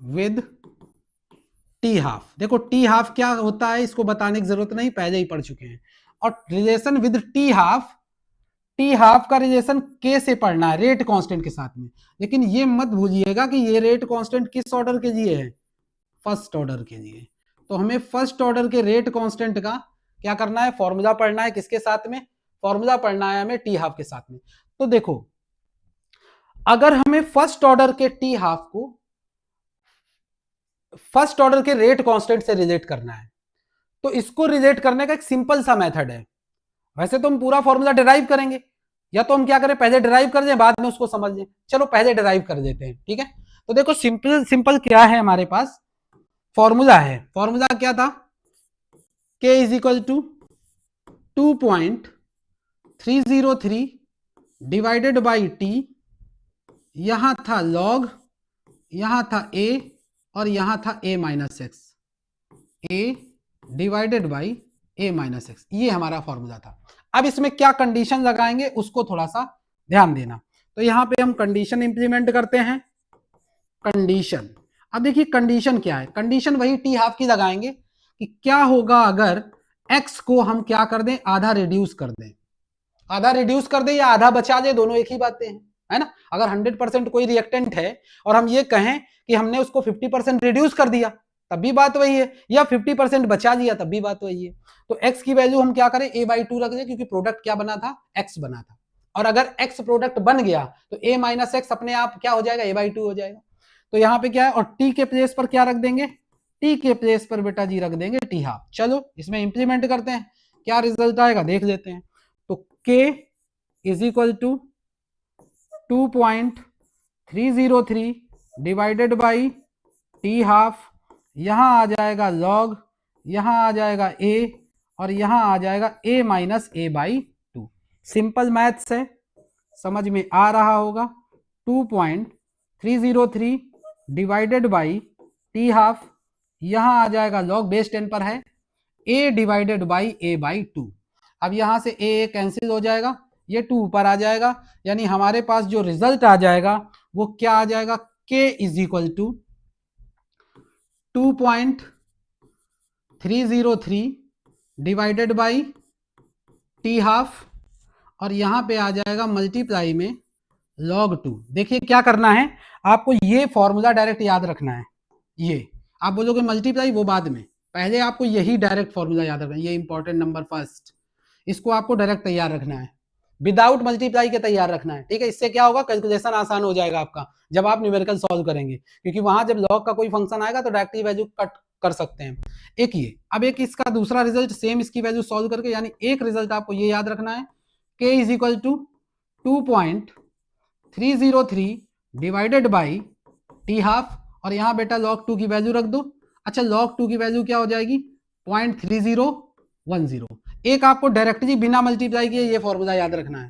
With T half. देखो T half क्या होता है इसको बताने की जरूरत नहीं, पहले ही पढ़ चुके हैं। और relation with T half, T half का रिलेशन के से पढ़ना है, रेट कांस्टेंट के साथ में। लेकिन ये मत भूलिएगा कि ये रेट कांस्टेंट किस ऑर्डर के लिए है, फर्स्ट ऑर्डर के लिए। तो हमें फर्स्ट ऑर्डर के रेट कांस्टेंट का क्या करना है, फॉर्मूला पढ़ना है। किसके साथ में, फॉर्मूला पढ़ना है हमें टी हाफ के साथ में। तो देखो अगर हमें फर्स्ट ऑर्डर के टी हाफ को फर्स्ट ऑर्डर के रेट कांस्टेंट से रिलेट करना है, तो इसको रिलेट करने का एक सिंपल सा मेथड है। वैसे तो हम पूरा फॉर्मूला डिराइव करेंगे, या तो हम क्या करें, पहले डिराइव कर दें बाद में उसको समझ लें। चलो पहले डिराइव कर देते हैं, ठीक है। तो देखो सिंपल सिंपल क्या है हमारे पास, फॉर्मूला है। फॉर्मूला क्या था, k is equal to 2.303 divided by T, यहां था लॉग, यहां था a और यहां था a minus x, a divided by a minus x. ये हमारा फॉर्मूला था। अब इसमें क्या कंडीशन लगाएंगे उसको थोड़ा सा ध्यान देना। तो यहां पे हम कंडीशन इंप्लीमेंट करते हैं। कंडीशन, अब देखिए कंडीशन क्या है, कंडीशन वही टी हाफ की लगाएंगे कि क्या होगा अगर x को हम क्या कर दें, आधा रिड्यूस कर दें। आधा रिड्यूस कर दे या आधा बचा दे, दोनों एक ही बातें हैं, है ना। अगर 100% कोई रिएक्टेंट है और हम ये कहें कि हमने उसको 50% रिड्यूस कर दिया, तब भी बात वही है, या 50% बचा दिया तब भी बात वही है। तो x की वैल्यू हम क्या करें, a/2 रख दें, क्योंकि प्रोडक्ट क्या बना था, x बना था। और अगर x प्रोडक्ट बन गया तो a माइनस एक्स अपने आप क्या हो जाएगा, a/2 हो जाएगा। तो यहाँ पे क्या है, और t के प्लेस पर क्या रख देंगे, t के प्लेस पर बेटा जी रख देंगे टी हाफ। चलो इसमें इंप्लीमेंट करते हैं, क्या रिजल्ट आएगा देख लेते हैं। तो k is equal to 2.303 divided by T half, यहां आ जाएगा लॉग, यहां आ जाएगा a और यहां आ जाएगा a minus a/2। Simple maths है, समझ में आ रहा होगा। 2.303 डिवाइडेड बाई टी हाफ, यहां आ जाएगा लॉग, बेस 10 पर है, a डिवाइडेड बाई a/2। अब यहां से a कैंसिल हो जाएगा, ये 2 ऊपर आ जाएगा, यानी हमारे पास जो रिजल्ट आ जाएगा वो क्या आ जाएगा, k is equal to 2.303 divided by T half, और यहां पे आ जाएगा मल्टीप्लाई में log 2। देखिए क्या करना है आपको, ये फॉर्मूला डायरेक्ट याद रखना है। ये आप बोलोगे मल्टीप्लाई वो बाद में, पहले आपको यही डायरेक्ट फॉर्मूला याद रखना है। ये इंपॉर्टेंट नंबर फर्स्ट, इसको आपको डायरेक्ट तैयार रखना है, विदाउट मल्टीप्लाई के तैयार रखना है, ठीक है। इससे क्या होगा, कैलकुलेशन आसान हो जाएगा आपका जब आप न्यूमेरिकल सॉल्व करेंगे, क्योंकि वहां जब लॉग का कोई फंक्शन आएगा तो डायरेक्टली वैल्यू कट कर सकते हैं। एक ये, अब एक इसका दूसरा रिजल्ट सेम इसकी वैल्यू सॉल्व करके, यानी एक रिजल्ट आपको ये याद रखना है, k is equal to 2.303 divided by T half, और यहां बेटा log 2 की वैल्यू रख दो। अच्छा log 2 की वैल्यू क्या हो जाएगी, 0.3010। एक आपको डायरेक्टली बिना मल्टीप्लाई किए ये फॉर्मूला याद रखना है,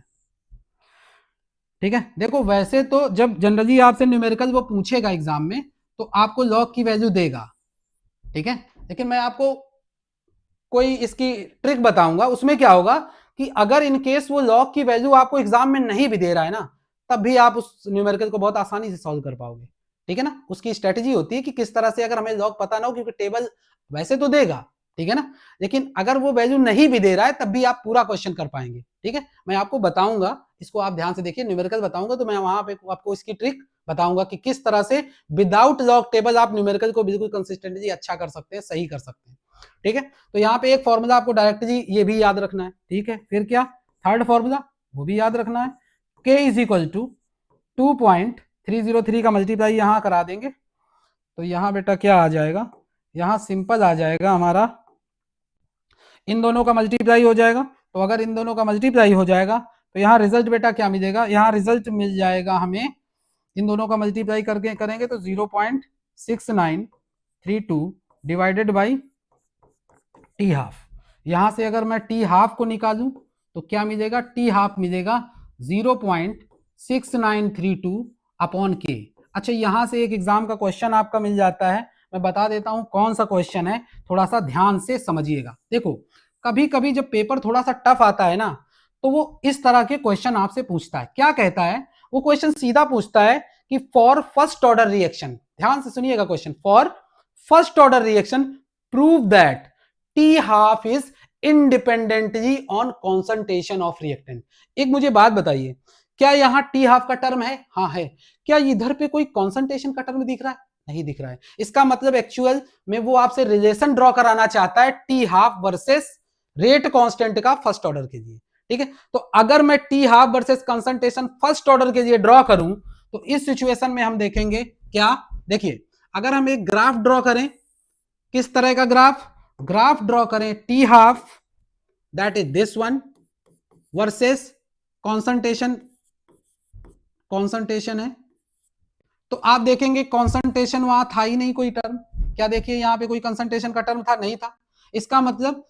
ठीक है। देखो वैसे तो जब जनरली आपसे न्यूमेरिकल वो पूछेगा एग्जाम में तो आपको log की वैल्यू देगा, ठीक है। लेकिन मैं आपको कोई इसकी ट्रिक बताऊंगा, उसमें क्या होगा कि अगर इन केस वो log की वैल्यू आपको एग्जाम में नहीं भी दे रहा है ना, तब भी आप उस न्यूमेरिकल को बहुत आसानी से सॉल्व कर पाओगे, ठीक है ना। उसकी स्ट्रेटेजी होती है कि किस तरह से, अगर हमें log पता ना हो, क्योंकि टेबल वैसे तो देगा, ठीक है ना, लेकिन अगर वो वैल्यू नहीं भी दे रहा है तब भी आप पूरा क्वेश्चन कर पाएंगे, ठीक है। मैं आपको बताऊंगा, इसको आप ध्यान से देखिए, न्यूमेरिकल बताऊंगा तो मैं वहां पे आपको इसकी ट्रिक बताऊंगा कि किस तरह से विदाउट log टेबल आप न्यूमेरिकल को बिल्कुल कंसिस्टेंटली अच्छा कर सकते हैं, सही कर सकते हैं, ठीक है। तो यहाँ पे एक फॉर्मूला आपको डायरेक्टली ये भी याद रखना है, ठीक है। फिर क्या, थर्ड फॉर्मूला वो भी याद रखना है, k इज इक्वल टू 2.303 का मल्टीप्लाई यहाँ करा देंगे, तो यहाँ बेटा क्या आ जाएगा, यहाँ सिंपल आ जाएगा हमारा, इन दोनों का मल्टीप्लाई हो जाएगा। तो अगर इन दोनों का मल्टीप्लाई हो जाएगा तो यहाँ रिजल्ट बेटा क्या मिलेगा, यहाँ रिजल्ट मिल जाएगा हमें, इन दोनों का मल्टीप्लाई करके करेंगे तो 0.6932 डिवाइडेड बाई टी हाफ। यहां से अगर मैं टी हाफ को निकालूं तो क्या मिलेगा, टी हाफ मिलेगा 0.6932 अपॉन के। अच्छा यहां से एक एग्जाम का क्वेश्चन आपका मिल जाता है, मैं बता देता हूं कौन सा क्वेश्चन है, थोड़ा सा ध्यान से समझिएगा। देखो कभी कभी जब पेपर थोड़ा सा टफ आता है ना, तो वो इस तरह के क्वेश्चन आपसे पूछता है। क्या कहता है वो क्वेश्चन, सीधा पूछता है कि फॉर फर्स्ट ऑर्डर रिएक्शन, ध्यान से सुनिएगा question. For first order reaction prove that T half is independently on concentration of reactant. एक मुझे बात बताइए, क्या यहां टी हाफ का टर्म है? हाँ है। क्या इधर पे कोई कॉन्सेंट्रेशन का टर्म दिख रहा है? नहीं दिख रहा है। इसका मतलब एक्चुअल में वो आपसे रिलेशन ड्रॉ कराना चाहता है T half versus rate constant का फर्स्ट ऑर्डर के लिए, ठीक है। तो अगर मैं T half versus concentration first order के लिए ड्रॉ करूं तो इस सिचुएशन में हम देखेंगे क्या, देखिए अगर हम एक ग्राफ ड्रॉ करें, किस तरह का ग्राफ ड्रॉ करें, T half that is this one versus concentration है, तो आप देखेंगे कॉन्सेंट्रेशन वहां था ही नहीं कोई टर्म। क्या देखिए यहां पे कोई कंसंट्रेशन का टर्म था? नहीं था। इसका मतलब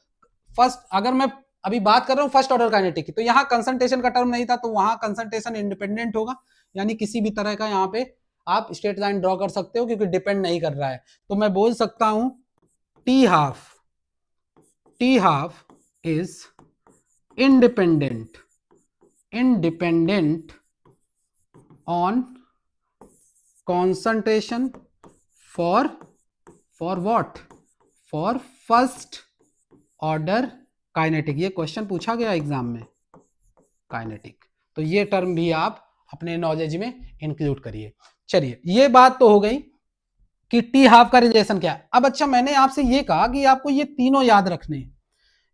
फर्स्ट, अगर मैं अभी बात कर रहा हूं फर्स्ट ऑर्डर काइनेटिक की, तो यहां कंसंट्रेशन का टर्म नहीं था, तो वहां कंसंट्रेशन इंडिपेंडेंट होगा, यानी किसी भी तरह का यहां पे आप स्ट्रेट लाइन ड्रॉ कर सकते हो क्योंकि डिपेंड नहीं कर रहा है। तो मैं बोल सकता हूं T half is independent on concentration for what? For first order kinetic. ये क्वेश्चन पूछा गया एग्जाम में, काइनेटिक। तो ये टर्म भी आप अपने नॉलेज में इंक्लूड करिए। चलिए ये बात तो हो गई कि टी हाफ का रिलेशन क्या है। अब अच्छा, मैंने आपसे ये कहा कि आपको ये तीनों याद रखने हैं,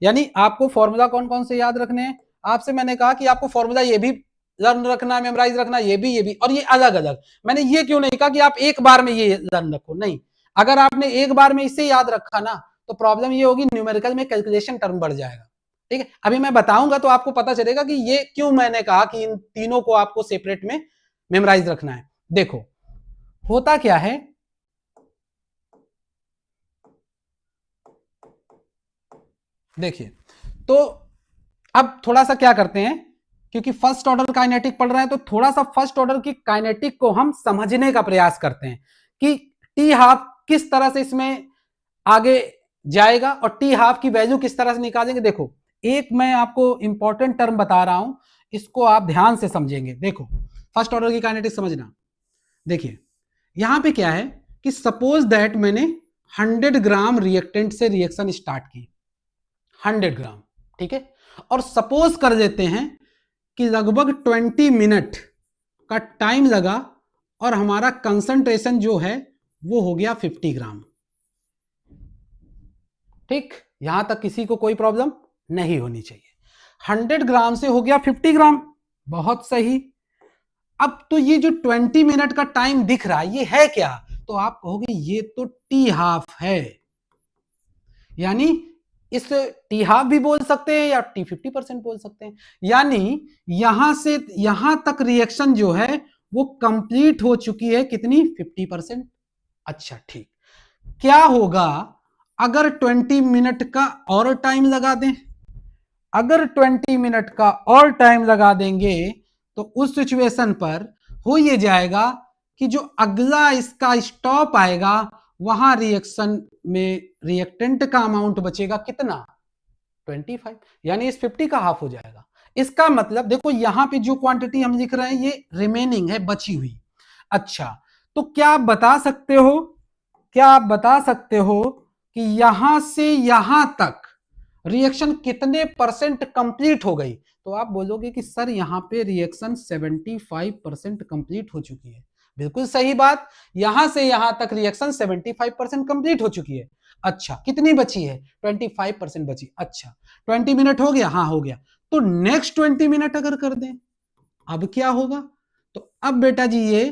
यानी आपको फॉर्मूला कौन कौन से याद रखने हैं। आपसे मैंने कहा कि आपको फॉर्मूला ये भी लर्न रखना, मेमोराइज रखना, ये भी और ये अलग अलग। मैंने ये क्यों नहीं कहा कि आप एक बार में ये लर्न रखो, नहीं। अगर आपने एक बार में इसे याद रखा ना तो प्रॉब्लम ये होगी, न्यूमेरिकल में कैलकुलेशन टर्म बढ़ जाएगा, ठीक है। अभी मैं बताऊंगा तो आपको पता चलेगा कि ये क्यों मैंने कहा कि इन तीनों को आपको सेपरेट में मेमोराइज रखना है। देखो होता क्या है, देखिए तो अब थोड़ा सा क्या करते हैं, क्योंकि फर्स्ट ऑर्डर काइनेटिक पढ़ रहे हैं तो थोड़ा सा फर्स्ट ऑर्डर की काइनेटिक को हम समझने का प्रयास करते हैं कि टी हाफ किस तरह से इसमें आगे जाएगा और टी हाफ की वैल्यू किस तरह से निकालेंगे। देखो एक मैं आपको इंपॉर्टेंट टर्म बता रहा हूं, इसको आप ध्यान से समझेंगे। देखो फर्स्ट ऑर्डर की काइनेटिक समझना। देखिए यहां पे क्या है कि सपोज दैट मैंने 100 ग्राम रिएक्टेंट से रिएक्शन स्टार्ट की, 100 ग्राम, ठीक है। और सपोज कर देते हैं कि लगभग 20 मिनट का टाइम लगा और हमारा कंसंट्रेशन जो है वो हो गया 50 ग्राम, ठीक। यहां तक किसी को कोई प्रॉब्लम नहीं होनी चाहिए। 100 ग्राम से हो गया 50 ग्राम, बहुत सही। अब तो ये जो 20 मिनट का टाइम दिख रहा है ये है क्या? तो आप कहोगे ये तो टी हाफ है, यानी इस टी हाफ भी बोल सकते हैं या टी 50% बोल सकते हैं। यानी यहां से यहां तक रिएक्शन जो है वो कंप्लीट हो चुकी है, कितनी? 50%। अच्छा ठीक, क्या होगा अगर 20 मिनट का और टाइम लगा दें? अगर 20 मिनट का और टाइम लगा देंगे तो उस सिचुएशन पर हो ये जाएगा कि जो अगला इसका स्टॉप आएगा वहां रिएक्शन में रिएक्टेंट का अमाउंट बचेगा कितना? 25, यानी इस 50 का हाफ हो जाएगा। इसका मतलब देखो यहां पे जो क्वांटिटी हम लिख रहे हैं ये रिमेनिंग है, बची हुई। अच्छा तो क्या आप बता सकते हो कि यहां से यहां तक रिएक्शन कितने परसेंट कंप्लीट हो गई? तो आप बोलोगे कि सर यहां पे रिएक्शन 75% कंप्लीट हो चुकी है। बिल्कुल सही बात, यहां से यहां तक रिएक्शन 75% कंप्लीट हो चुकी है। अच्छा कितनी बची है? 25% बची। अच्छा 20 मिनट हो गया? हाँ हो गया। तो नेक्स्ट 20 मिनट अगर कर दें अब क्या होगा? तो अब बेटा जी ये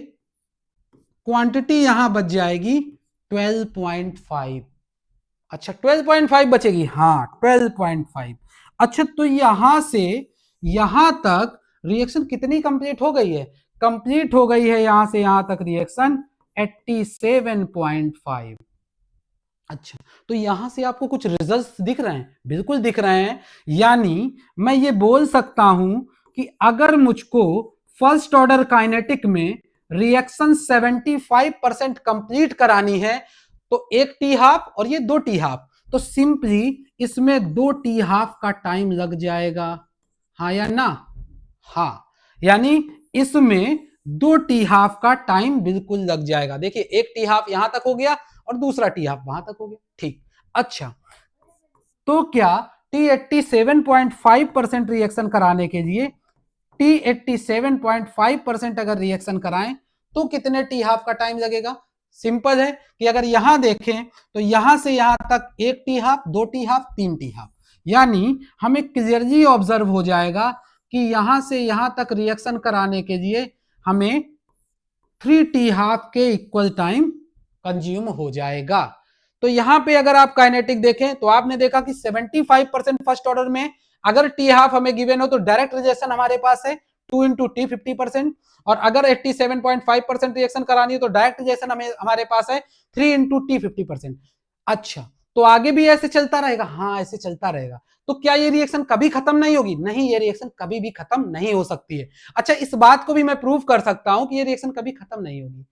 क्वांटिटी यहां बच जाएगी 12.5। अच्छा 12.5 बचेगी, हाँ 12.5। अच्छा तो यहां से यहां तक रिएक्शन कितनी कंप्लीट हो गई है? कंप्लीट हो गई है यहां से यहां तक रिएक्शन 87.5। अच्छा तो यहां से आपको कुछ रिजल्ट्स दिख रहे हैं? बिल्कुल दिख रहे हैं। यानी मैं ये बोल सकता हूं कि अगर मुझको फर्स्ट ऑर्डर काइनेटिक में रिएक्शन 75% कंप्लीट करानी है तो एक टी हाफ और ये 2 टी हाफ, तो सिंपली इसमें 2 टी हाफ का टाइम लग जाएगा, हाँ या ना? हाँ, यानी इसमें 2 टी हाफ का टाइम बिल्कुल लग जाएगा। देखिए एक टी हाफ यहां तक हो गया और दूसरा टी हाफ वहां तक हो गया। ठीक, अच्छा तो क्या T87.5% रिएक्शन कराने के लिए T87.5% अगर रिएक्शन कराएं तो कितने टी हाफ का टाइम लगेगा? सिंपल है कि अगर यहां देखें तो यहां से यहां तक 1 T half, 2 T half, 3 T half, यानी हमें क्लियरली ऑब्जर्व हो जाएगा कि यहां से यहां तक रिएक्शन कराने के लिए हमें 3 टी हाफ के इक्वल टाइम कंज्यूम हो जाएगा। तो यहां पे अगर आप काइनेटिक देखें तो आपने देखा कि 75% फर्स्ट ऑर्डर में अगर टी हाफ हमें गिवन हो तो डायरेक्ट रिजेक्शन हमारे पास है 2 इंटू टी 50%, और अगर 87.5% रिएक्शन करानी है तो डायरेक्ट रिजेक्शन हमारे पास है 3 इंटू टी 50%। अच्छा तो आगे भी ऐसे चलता रहेगा? हाँ ऐसे चलता रहेगा। तो क्या ये रिएक्शन कभी खत्म नहीं होगी? नहीं, ये रिएक्शन कभी भी खत्म नहीं हो सकती है। अच्छा इस बात को भी मैं प्रूव कर सकता हूं कि ये रिएक्शन कभी खत्म नहीं होगी।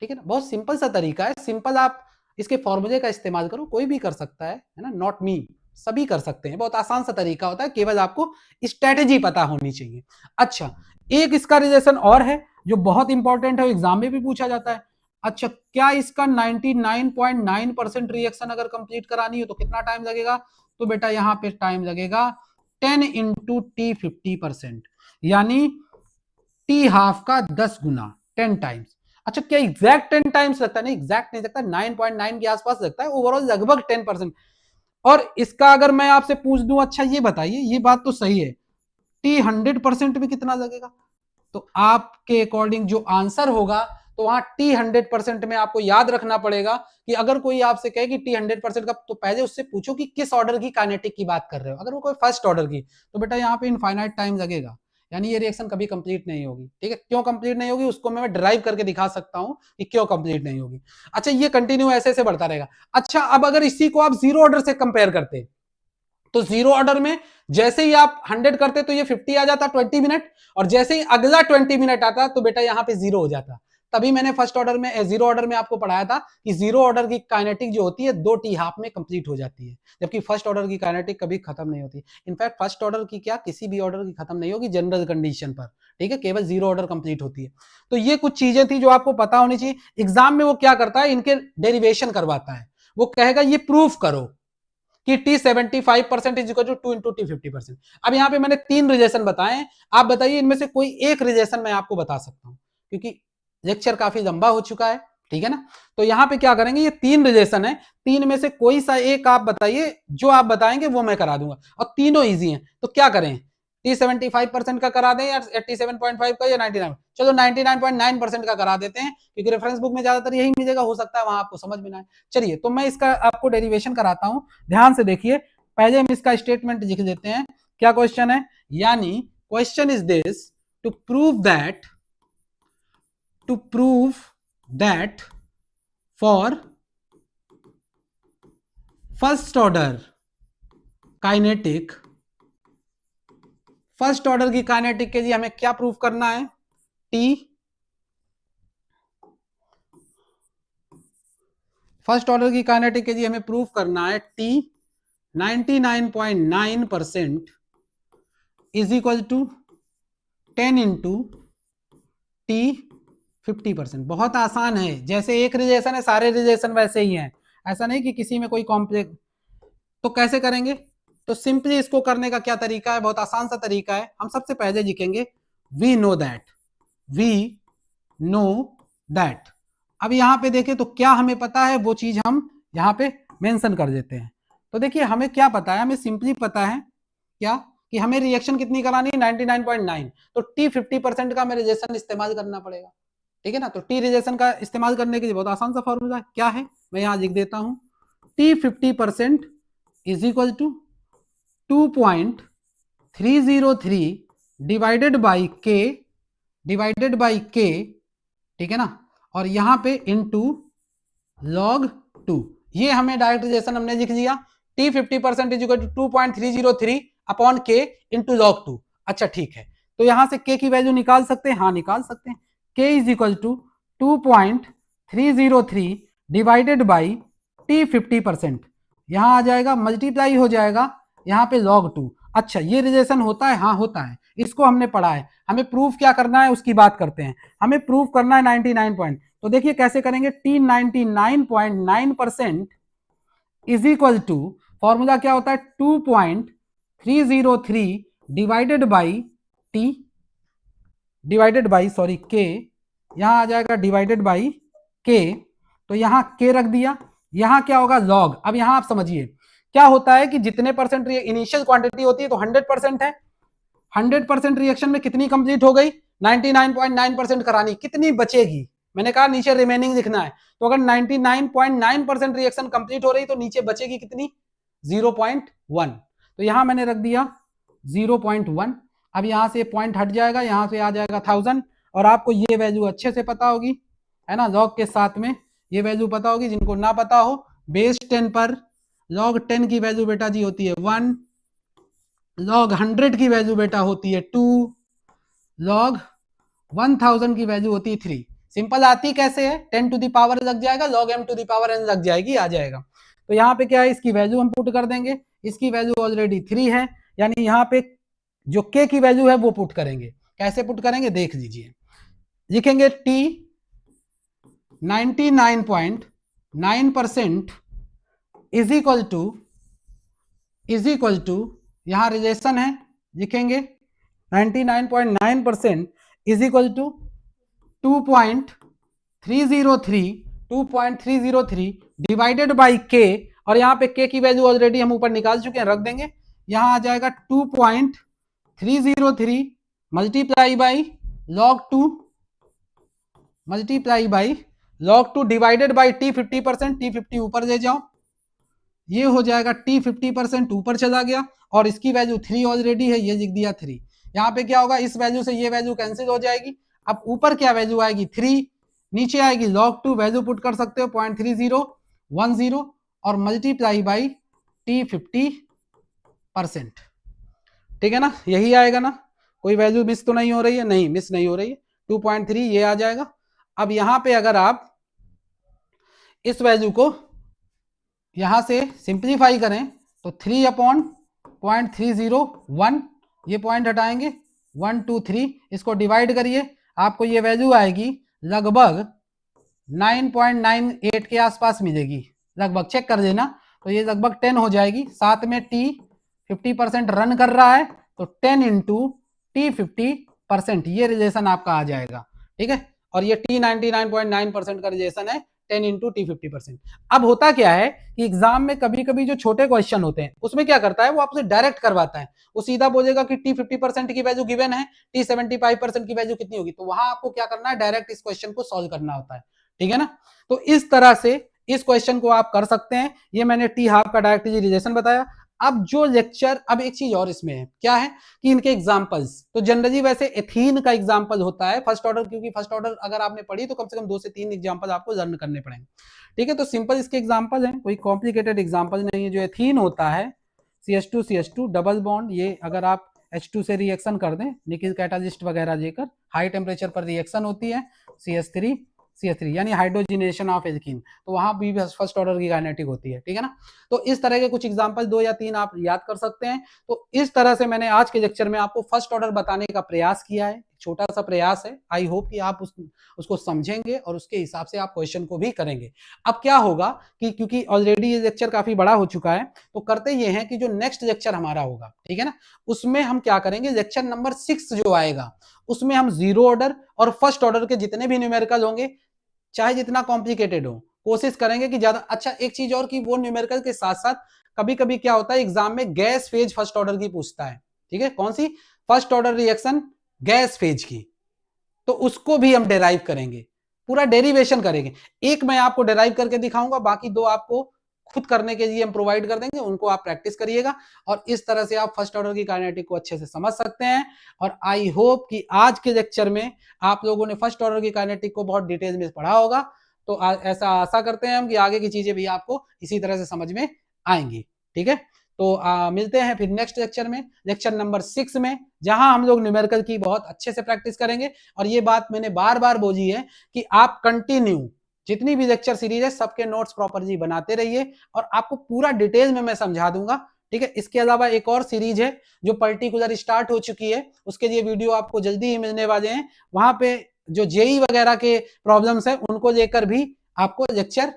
ठीक है ना, बहुत सिंपल सा तरीका है, सिंपल आप इसके फॉर्मूले का इस्तेमाल करो, कोई भी कर सकता है ना, नॉट मी, सभी कर सकते हैं, बहुत आसान सा तरीका होता है, केवल आपको स्ट्रेटेजी पता होनी चाहिए। अच्छा एक इसका रिलेशन और है जो बहुत इंपॉर्टेंट है, एग्जाम में भी पूछा जाता है। अच्छा क्या इसका 99.9% रिएक्शन अगर कंप्लीट करानी हो तो कितना टाइम लगेगा? तो बेटा यहाँ पे टाइम लगेगा 10 इंटू टी 50%, यानी टी हाफ का 10 गुना, 10 टाइम्स। अच्छा क्या एग्जैक्ट 10 टाइम्स लगता है? नहीं एग्जैक्ट नहीं लगता, 9.9 के आसपास लगता है, ओवरऑल लगभग 10%। और इसका अगर मैं आपसे पूछ दूं, अच्छा ये बताइए, ये बात तो सही है, टी 100% में कितना लगेगा? तो आपके अकॉर्डिंग जो आंसर होगा तो वहां टी 100% में आपको याद रखना पड़ेगा कि अगर कोई आपसे कहे कि टी 100% का, तो पहले उससे पूछो कि किस ऑर्डर की काइनेटिक की बात कर रहे हो। अगर वो कोई फर्स्ट ऑर्डर की तो बेटा यहाँ पे इनफाइनाइट टाइम लगेगा, यानी ये रिएक्शन कभी कंप्लीट नहीं होगी। ठीक है, क्यों कंप्लीट नहीं होगी उसको मैं ड्राइव करके दिखा सकता हूं कि क्यों कंप्लीट नहीं होगी। अच्छा ये कंटिन्यू ऐसे ऐसे बढ़ता रहेगा। अच्छा अब अगर इसी को आप जीरो ऑर्डर से कंपेयर करते तो जीरो ऑर्डर में जैसे ही आप 100 करते तो ये 50 आ जाता 20 मिनट, और जैसे ही अगला 20 मिनट आता तो बेटा यहाँ पे जीरो हो जाता। तभी मैंने फर्स्ट ऑर्डर में, जीरो ऑर्डर में आपको पढ़ाया था कि जीरो ऑर्डर की काइनेटिक जो होती है 2 टी हाफ में कंप्लीट हो जाती है, जबकि फर्स्ट ऑर्डर की काइनेटिक कभी खत्म नहीं होती। इनफैक्ट फर्स्ट ऑर्डर की क्या, किसी भी ऑर्डर की खत्म नहीं होगी जनरल कंडीशन पर। ठीक है, केवल जीरो ऑर्डर कंप्लीट होती है। तो ये कुछ चीजें थी जो आपको पता होनी चाहिए। एग्जाम में वो क्या करता है, इनके डेरिवेशन करवाता है, वो कहेगा ये प्रूफ करो कि T 75% is equal to 2 into T 50%। अब यहाँ पे मैंने 3 रिलेशन बताए, आप बताइए इनमें से कोई एक रिलेशन मैं आपको बता सकता हूँ, क्योंकि लेक्चर काफी लंबा हो चुका है। ठीक है ना, तो यहाँ पे क्या करेंगे, ये 3 रिलेशन है, 3 में से कोई सा एक आप बताइए, जो आप बताएंगे वो मैं करा दूंगा, और तीनों ईजी हैं। तो क्या करें, टी 75% का करा दें या 87.5 का या 99? चलो 99.9% का करा देते हैं, क्योंकि रेफरेंस बुक में ज्यादातर यही मिलेगा, हो सकता है वहां आपको समझ में ना आए। चलिए तो मैं इसका आपको डेरिवेशन कराता हूं, ध्यान से देखिए। पहले हम इसका स्टेटमेंट लिख देते हैं, क्या क्वेश्चन है, यानी question is this, to prove that for first order kinetic, first order की काइनेटिक के लिए हमें क्या प्रूव करना है, टी, फर्स्ट ऑर्डर की काइनेटिक के लिए हमें प्रूव करना है T 99.9% is equal to 10 into T 50%। बहुत आसान है, जैसे एक रिलेशन है सारे रिलेशन वैसे ही हैं, ऐसा नहीं कि किसी में कोई कॉम्प्लेक्स। तो कैसे करेंगे, तो सिंपली इसको करने का क्या तरीका है, बहुत आसान सा तरीका है। हम सबसे पहले लिखेंगे वी नो दैट। अब यहाँ पे देखें तो क्या हमें पता है, वो चीज हम यहाँ पे मेंशन कर देते हैं। तो देखिए हमें क्या पता है, हमें सिंपली पता है क्या, कि हमें रिएक्शन कितनी करानी है 99.9, तो टी 50% का हमें रिलेशन इस्तेमाल करना पड़ेगा। ठीक है ना, तो टी रिलेशन का इस्तेमाल करने के लिए बहुत आसान सा फॉर्मूला क्या है, मैं यहाँ लिख देता हूँ, T 50% is equal to 2.303 divided by K, ठीक है ना, और यहां पे इनटू log 2। ये हमें डायरेक्ट रिलेशन हमने लिख दिया, T 50% is equal to 2.303 upon K into log 2। अच्छा ठीक है, तो यहां से के की वैल्यू निकाल सकते हैं, हाँ निकाल सकते हैं। K is equal to 2.303 divided by T 50%, यहां आ जाएगा मल्टीप्लाई हो जाएगा यहाँ पे log 2। अच्छा ये रिलेशन होता है, हाँ होता है, इसको हमने पढ़ा है, हमें प्रूफ क्या करना है उसकी बात करते हैं। हमें प्रूफ करना है 99 पॉइंट, तो देखिए कैसे करेंगे। T 99.9% is equal to, formula क्या होता है 2.303 divided by T, divided by sorry K, यहां आ जाएगा डिवाइडेड बाई के, तो यहां के रख दिया, यहां क्या होगा लॉग। अब यहां आप समझिए क्या होता है कि जितने परसेंट इनिशियल क्वांटिटी होती है तो 100% है, 100% रिएक्शन में कितनी कंप्लीट हो गई 99.9% करानी, कितनी बचेगी, मैंने कहा नीचे रिमेनिंग लिखना है, तो अगर 99.9% रिएक्शन कंप्लीट हो रही तो नीचे बचेगी कितनी 0.1, तो यहां मैंने रख दिया 0.1। अब यहां से पॉइंट हट जाएगा, यहां से आ जाएगा 1000, और आपको ये वैल्यू अच्छे से पता होगी, है ना, लॉग के साथ में ये वैल्यू पता होगी। जिनको ना पता हो, बेस 10 पर लॉग 10 की वैल्यू बेटा जी होती है 1, लॉग 100 की वैल्यू बेटा होती है 2, लॉग 1000 की वैल्यू होती है 3। सिंपल आती कैसे है, 10 टू द पावर लग जाएगा, log m to the power n लग जाएगी, आ जाएगा। तो यहाँ पे क्या है, इसकी वैल्यू हम पुट कर देंगे, इसकी वैल्यू ऑलरेडी 3 है, यानी यहाँ पे जो k की वैल्यू है वो पुट करेंगे। कैसे पुट करेंगे देख लीजिए, लिखेंगे t 99.9% इज इक्वल टू, यहां रिलेशन है, लिखेंगे 99.9% is equal to 2.303 divided by k, और यहाँ पे के की वैल्यू ऑलरेडी हम ऊपर निकाल चुके हैं, रख देंगे, यहां आ जाएगा 2.303 multiply by log 2 multiply by log 2 divided by T 50%, T 50 ऊपर ले जाओ, ये हो जाएगा टी 50% ऊपर चला गया, और इसकी वैल्यू 3 ऑलरेडी है, ये लिख दिया 3। यहाँ पे क्या होगा, इस वैल्यू से ये वैल्यू कैंसिल हो जाएगी, अब ऊपर क्या वैल्यू आएगी 3, नीचे आएगी log 2 वैल्यू पुट कर सकते हो 0.3010 और मल्टीप्लाई बाई टी 50%, ठीक है ना, यही आएगा ना, कोई वैल्यू मिस तो नहीं हो रही है, नहीं मिस नहीं हो रही है, 2.3 ये आ जाएगा। अब यहां पे अगर आप इस वैल्यू को यहां से सिंप्लीफाई करें तो 3/0.301, ये पॉइंट हटाएंगे 1 2 3, इसको डिवाइड करिए, आपको ये वैल्यू आएगी लगभग 9.98 के आसपास मिलेगी, लगभग चेक कर लेना, तो ये लगभग 10 हो जाएगी, साथ में टी 50% रन कर रहा है, तो 10 इंटू टी 50%, ये रिलेशन आपका आ जाएगा, ठीक है, और ये टी 99.9% का रिलेशन है 10 इंटू टी 50%। अब होता क्या है कि एग्जाम में कभी कभी जो छोटे क्वेश्चन होते हैं उसमें क्या करता है, वो आपसे डायरेक्ट करवाता है, वो सीधा बोलेगा कि टी 50% की वैल्यू गिवन है, टी 75% की वैल्यू कितनी होगी, तो वहां आपको क्या करना है, डायरेक्ट इस क्वेश्चन को सॉल्व करना होता है, ठीक है ना। तो इस तरह से इस क्वेश्चन को आप कर सकते हैं, ये मैंने टी हाफ का डायरेक्ट रिलेशन बताया। अब जो लेक्चर, अब एक चीज और इसमें है, क्या है कि इनके एग्जांपल्स, तो जनरली वैसे एथीन का एग्जांपल होता है फर्स्ट ऑर्डर, क्योंकि फर्स्ट ऑर्डर अगर आपने पढ़ी तो कम से कम 2 से 3 एग्जांपल आपको लर्न करने पड़ेंगे, ठीक है। तो सिंपल इसके एग्जांपल हैं, कोई कॉम्प्लिकेटेड एग्जांपल नहीं है। जो एथीन होता है CH2 डबल बॉन्ड, ये अगर आप H2 से रिएक्शन कर दें निकिल कैटालिस्ट वगैरह लेकर, हाई टेम्परेचर पर रिएक्शन होती है, CH3 यानी हाइड्रोजिनेशन ऑफ एल्कीन, तो वहां भी फर्स्ट ऑर्डर की काइनेटिक होती है, ठीक है ना। तो इस तरह के कुछ एग्जांपल 2 या 3 आप याद कर सकते हैं। तो इस तरह से मैंने आज के लेक्चर में आपको फर्स्ट ऑर्डर बताने का प्रयास किया है, छोटा सा प्रयास है, आई होप कि आप उसको समझेंगे और उसके हिसाब से आप क्वेश्चन को भी करेंगे। अब क्या होगा कि क्योंकि ऑलरेडी ये लेक्चर काफी बड़ा हो चुका है, तो करते ये हैं कि जो नेक्स्ट लेक्चर हमारा होगा, ठीक है ना, उसमें हम क्या करेंगे, लेक्चर नंबर 6 जो आएगा उसमें हम जीरो ऑर्डर और फर्स्ट ऑर्डर के जितने भी न्यूमेरिकल होंगे, चाहे जितना कॉम्प्लिकेटेड हो, कोशिश करेंगे कि ज्यादा अच्छा। एक चीज और कि वो न्यूमेरिकल के साथ साथ कभी कभी क्या होता है एग्जाम में गैस फेज फर्स्ट ऑर्डर की पूछता है, ठीक है, कौन सी, first order reaction gas phase की, तो उसको भी हम डेराइव करेंगे, पूरा डेरिवेशन करेंगे। एक मैं आपको डेराइव करके दिखाऊंगा, बाकी 2 आपको खुद करने के लिए हम प्रोवाइड कर देंगे, उनको आप प्रैक्टिस करिएगा, और इस तरह से आप फर्स्ट ऑर्डर की काइनेटिक को अच्छे से समझ सकते हैं। और आई होप कि आज के लेक्चर में आप लोगों ने फर्स्ट ऑर्डर की काइनेटिक को बहुत डिटेल में पढ़ा होगा, तो ऐसा आशा करते हैं हम कि आगे की चीजें भी आपको इसी तरह से समझ में आएंगी, ठीक है। तो मिलते हैं फिर नेक्स्ट लेक्चर में, लेक्चर नंबर 6 में, जहां हम लोग न्यूमेरिकल की बहुत अच्छे से प्रैक्टिस करेंगे। और ये बात मैंने बार बार बोली है कि आप कंटिन्यू जितनी भी लेक्चर सीरीज है सबके नोट्स प्रॉपरली बनाते रहिए, और आपको पूरा डिटेल में मैं समझा दूंगा, ठीक है। इसके अलावा एक और सीरीज है जो पर्टिकुलर स्टार्ट हो चुकी है, उसके लिए वीडियो आपको जल्दी ही मिलने वाले हैं। वहां पे जो जेई वगैरह के प्रॉब्लम्स है उनको लेकर भी आपको लेक्चर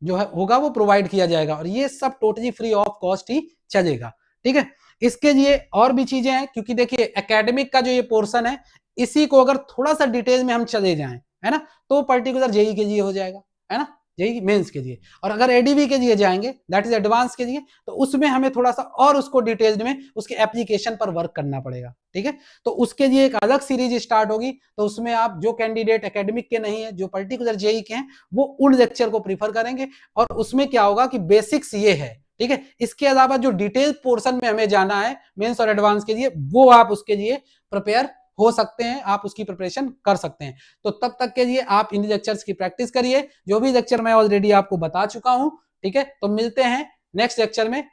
जो है होगा वो प्रोवाइड किया जाएगा, और ये सब टोटली फ्री ऑफ कॉस्ट ही चलेगा। ठीक है। इसके लिए और भी चीजें हैं, क्योंकि देखिए एकेडमिक का जो ये पोर्शन है, इसी को अगर थोड़ा सा डिटेल में हम चले जाएं, है ना, तो पर्टिकुलर जेई के लिए हो जाएगा, है ना, जेई मेंस के लिए। और अगर एडीवी के लिए जाएंगे, दैट इज एडवांस के लिए, तो उसमें हमें थोड़ा सा और उसको डिटेल्ड में उसके एप्लीकेशन पर वर्क करना पड़ेगा। ठीक है। तो उसके लिए एक अलग सीरीज स्टार्ट होगी, तो उसमें आप जो कैंडिडेट एकेडमिक के नहीं है, जो पर्टिकुलर जेई के हैं, वो उन लेक्चर को प्रीफर करेंगे। और उसमें क्या होगा कि बेसिक्स ये है, ठीक है। इसके अलावा जो डिटेल पोर्शन में हमें जाना है मेंस और एडवांस के लिए, वो आप उसके लिए प्रिपेयर हो सकते हैं, आप उसकी प्रिपरेशन कर सकते हैं। तो तब तक के लिए आप इन लेक्चर्स की प्रैक्टिस करिए, जो भी लेक्चर मैं ऑलरेडी आपको बता चुका हूं। ठीक है। तो मिलते हैं नेक्स्ट लेक्चर में।